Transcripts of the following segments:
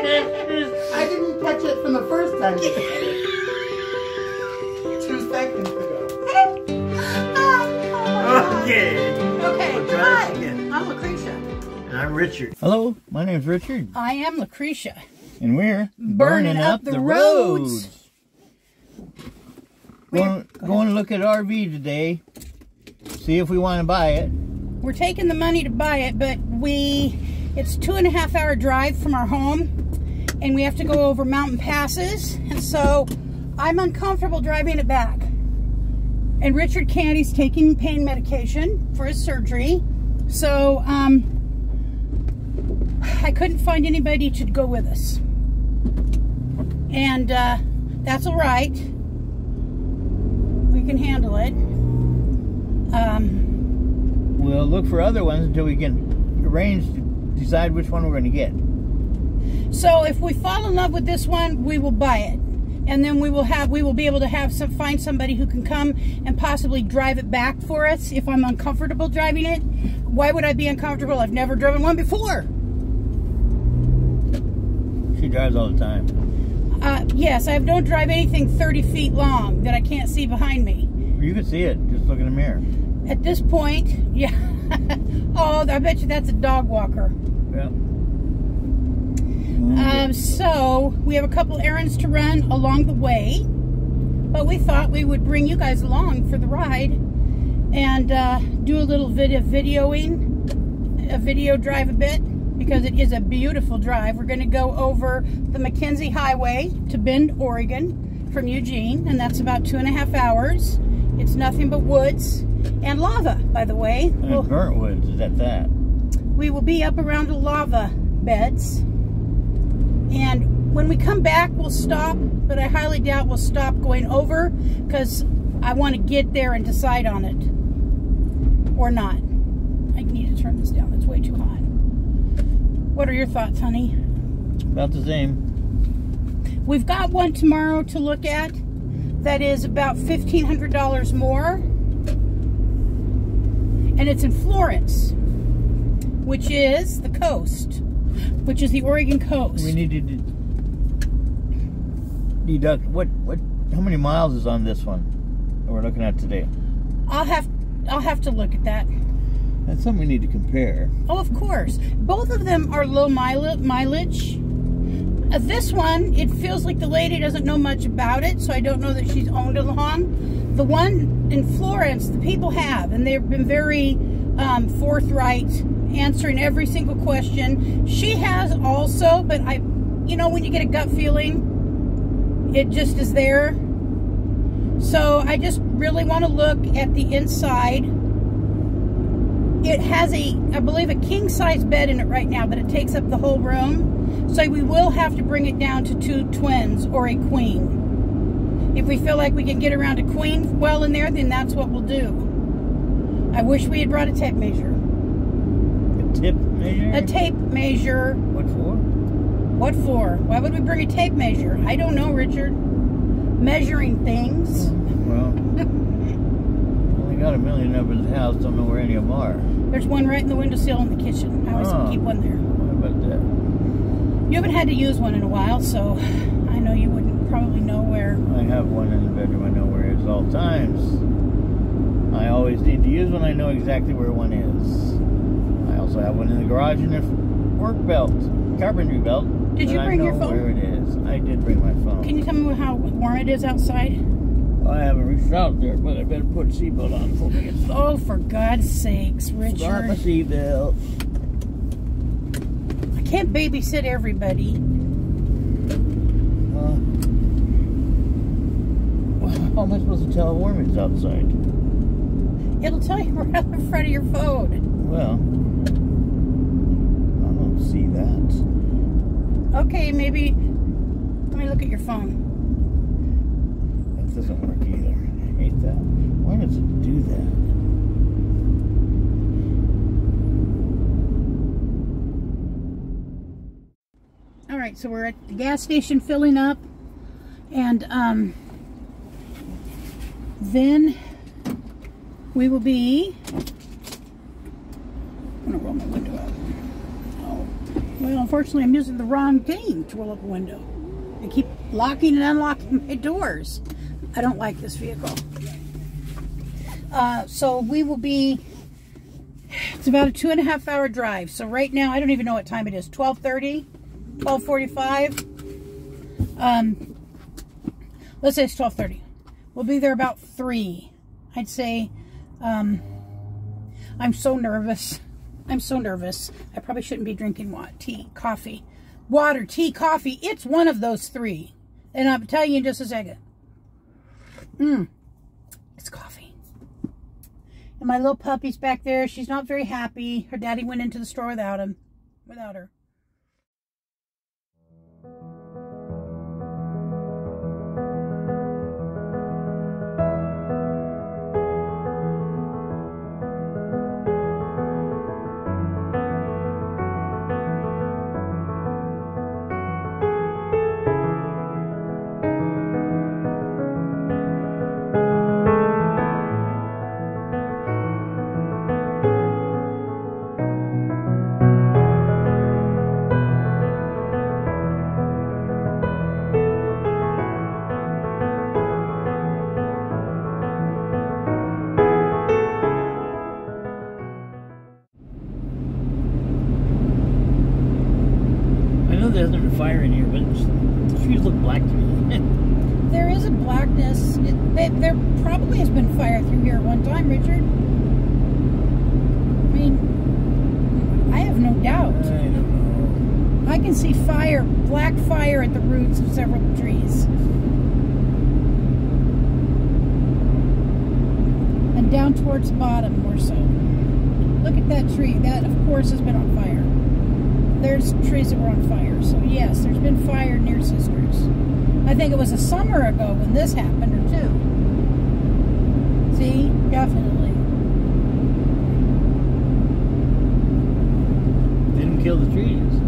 I didn't catch it from the first time you said it. 2 seconds ago. Okay. Okay, We'll try hi, this again. I'm Lucretia. And I'm Richard. Hello, my name's Richard. I am Lucretia. And we're Burning up the roads. Going to look at RV today. See if we want to buy it. We're taking the money to buy it, but it's 2.5 hour drive from our home, and we have to go over mountain passes, and so I'm uncomfortable driving it back. And Richard can't, he's taking pain medication for his surgery, so I couldn't find anybody to go with us. And that's all right. We can handle it. We'll look for other ones until we can arrange to decide which one we're going to get. So if we fall in love with this one, we will buy it, and then we will be able to find somebody who can come and possibly drive it back for us if I'm uncomfortable driving it. Why would I be uncomfortable? I've never driven one before. She drives all the time. Yes, I don't drive anything 30 feet long that I can't see behind me. You can see it. Just look in the mirror. At this point, yeah. Oh, I bet you that's a dog walker. Yeah. So we have a couple errands to run along the way, but we thought we would bring you guys along for the ride and do a little video drive a bit, because it is a beautiful drive. We're going to go over the McKenzie Highway to Bend, Oregon from Eugene, and that's about 2.5 hours. It's nothing but woods and lava, by the way. And burnt woods is at that. We will be up around the lava beds. And when we come back, we'll stop, but I highly doubt we'll stop going over, because I want to get there and decide on it. Or not. I need to turn this down. It's way too hot. What are your thoughts, honey? About the same. We've got one tomorrow to look at that is about $1,500 more. And it's in Florence, which is the coast, which is the Oregon coast. We need to deduct how many miles is on this one that we're looking at today? I'll have to look at that. That's something we need to compare. Oh, of course. Both of them are low mileage. This one, it feels like the lady doesn't know much about it, so I don't know that she's owned it long. The one in Florence, the people have, and they've been very forthright, answering every single question. She has also, but you know, when you get a gut feeling, it just is there. So I just really want to look at the inside. It has I believe a king-size bed in it right now, but it takes up the whole room. So we will have to bring it down to 2 twins or a queen. If we feel like we can get around a queen well in there, then that's what we'll do. I wish we had brought a tape measure. A tape measure? A tape measure. What for? What for? Why would we bring a tape measure? I don't know, Richard. Measuring things. Well, we got a million up in the house, don't know where any of them are. There's one right in the windowsill in the kitchen. I always keep one there. What about that? You haven't had to use one in a while, so I know you wouldn't probably know where. I have one in the bedroom. I know where it is at all times. I always need to use one. I know exactly where one is. I also have one in the garage in a work belt, carpentry belt. Did you bring your phone? I know where it is. I did bring my phone. Can you tell me how warm it is outside? I haven't reached out there, but I better put a seatbelt on before we get started. Oh, for God's sakes, Richard. Start my seatbelt. I can't babysit everybody. How am I supposed to tell how warm it's outside? It'll tell you right on the front of your phone. Well, I don't see that. Okay, maybe. Let me look at your phone. That doesn't work either. I hate that. Why does it do that? All right, so we're at the gas station filling up, and then we will be. I'm gonna roll my window out. Oh, Well, unfortunately, I'm using the wrong game to roll up a window. I keep locking and unlocking my doors. I don't like this vehicle. So we will be, it's about a 2.5 hour drive. So right now, I don't even know what time it is. 12:30, 12:45. Let's say it's 12:30. We'll be there about 3. I'd say, I'm so nervous. I'm so nervous. I probably shouldn't be drinking tea, coffee. Water, tea, coffee. It's one of those 3. And I'll tell you in just a second. It's coffee. And my little puppy's back there. She's not very happy. Her daddy went into the store without her. There's no fire in here, but the trees look black to me. There is a blackness. There probably has been fire through here at one time, Richard. I mean, I have no doubt. I don't know. I can see fire, black fire at the roots of several trees. And down towards the bottom more so. Look at that tree. That, of course, has been on fire. There's trees that were on fire. So yes, there's been fire near Sisters. I think it was a summer ago when this happened, or 2. See? Definitely. Didn't kill the trees.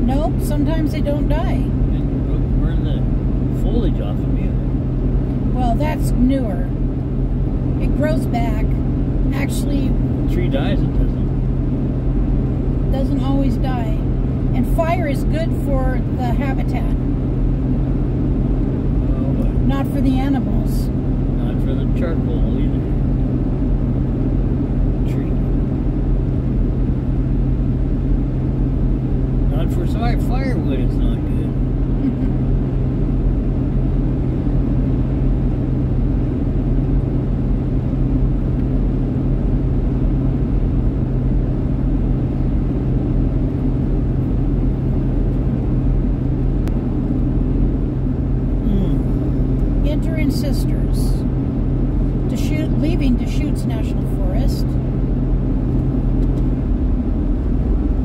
Nope, sometimes they don't die. Didn't burn the foliage off them either. Well, that's newer. It grows back. Actually, The tree dies, it doesn't always die. And fire is good for the habitat, not for the animals. Not for the charcoal either. Tree. Not for firewood, it's not good. Sisters, leaving Deschutes National Forest.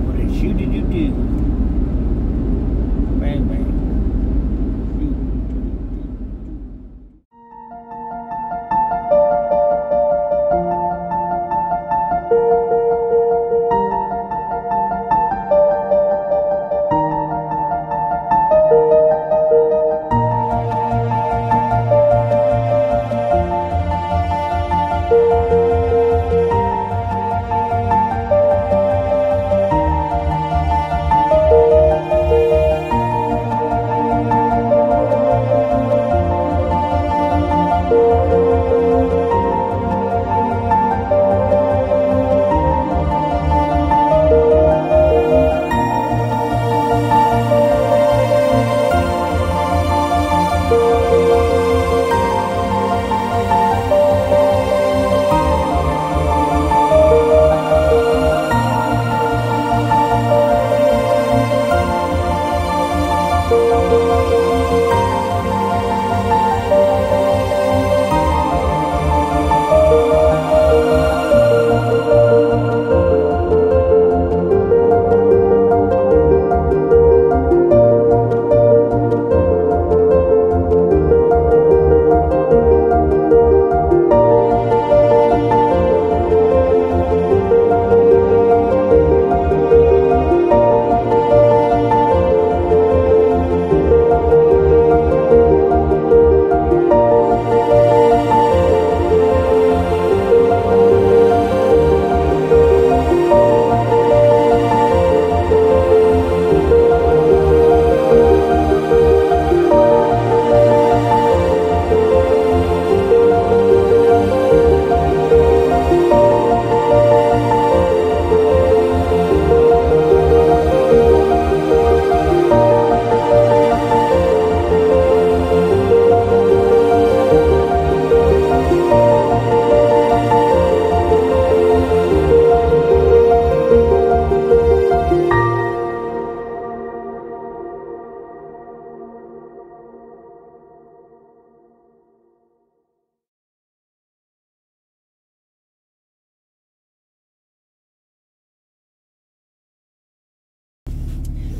What a shoot did you do? Bang, bang.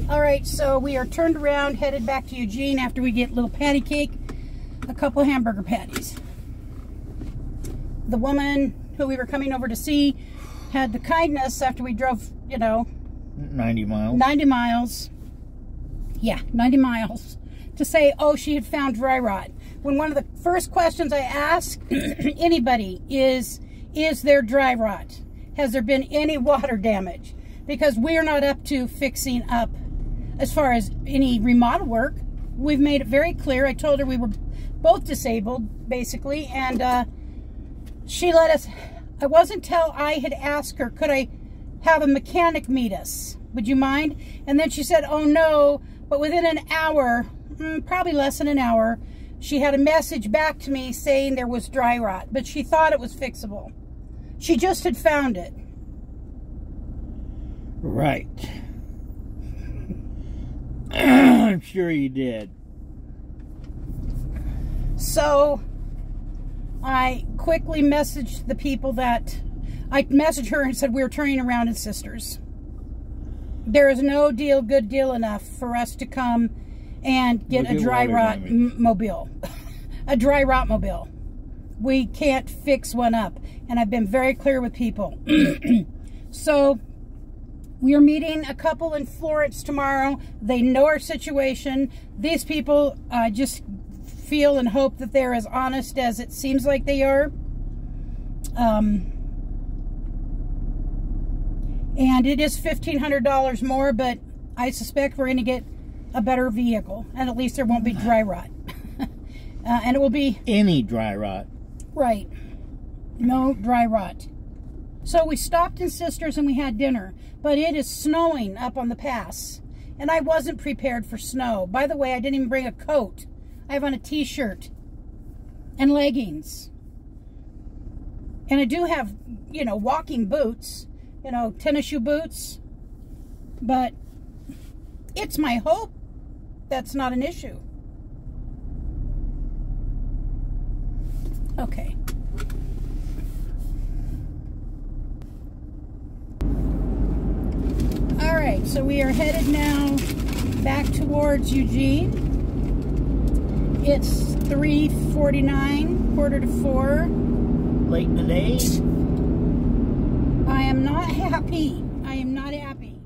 All right, so we are turned around, headed back to Eugene after we get a little patty cake, a couple hamburger patties. The woman who we were coming over to see had the kindness after we drove, you know, 90 miles. 90 miles. Yeah, 90 miles. To say, oh, she had found dry rot. When one of the first questions I ask anybody is there dry rot? Has there been any water damage? Because we're not up to fixing up as far as any remodel work. We've made it very clear. I told her we were both disabled, basically, and she let us. It wasn't till I had asked her, could I have a mechanic meet us? Would you mind? And then she said, oh no, but within an hour, probably less than an hour, she had a message back to me saying there was dry rot, but she thought it was fixable. She just had found it. Right. I'm sure you did. So I quickly messaged the people that I messaged her and said we were turning around as sisters. There is no deal, good deal enough for us to come and get a dry rot mobile. A dry rot mobile. We can't fix one up. And I've been very clear with people. So we are meeting a couple in Florence tomorrow. They know our situation. These people just feel and hope that they're as honest as it seems like they are. And it is $1,500 more, but I suspect we're going to get a better vehicle. And at least there won't be dry rot. And it will be... any dry rot. Right. No dry rot. So we stopped in Sisters and we had dinner. But it is snowing up on the pass. And I wasn't prepared for snow. By the way, I didn't even bring a coat. I have on a t-shirt and leggings. And I do have, you know, walking boots, you know, tennis shoe boots. But it's my hope that's not an issue. Okay. All right, so we are headed now back towards Eugene. It's 3:49, quarter to 4. Late in the day. I am not happy. I am not happy.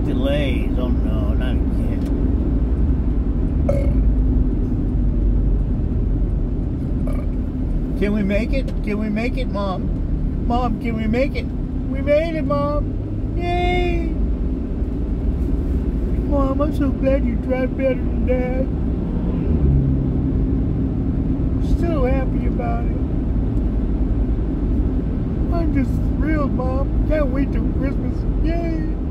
delays. Oh no, not again. Can we make it? Can we make it, Mom? Mom, can we make it? We made it, Mom. Yay! Mom, I'm so glad you drive better than Dad. So happy about it. I'm just thrilled, Mom. Can't wait till Christmas. Yay!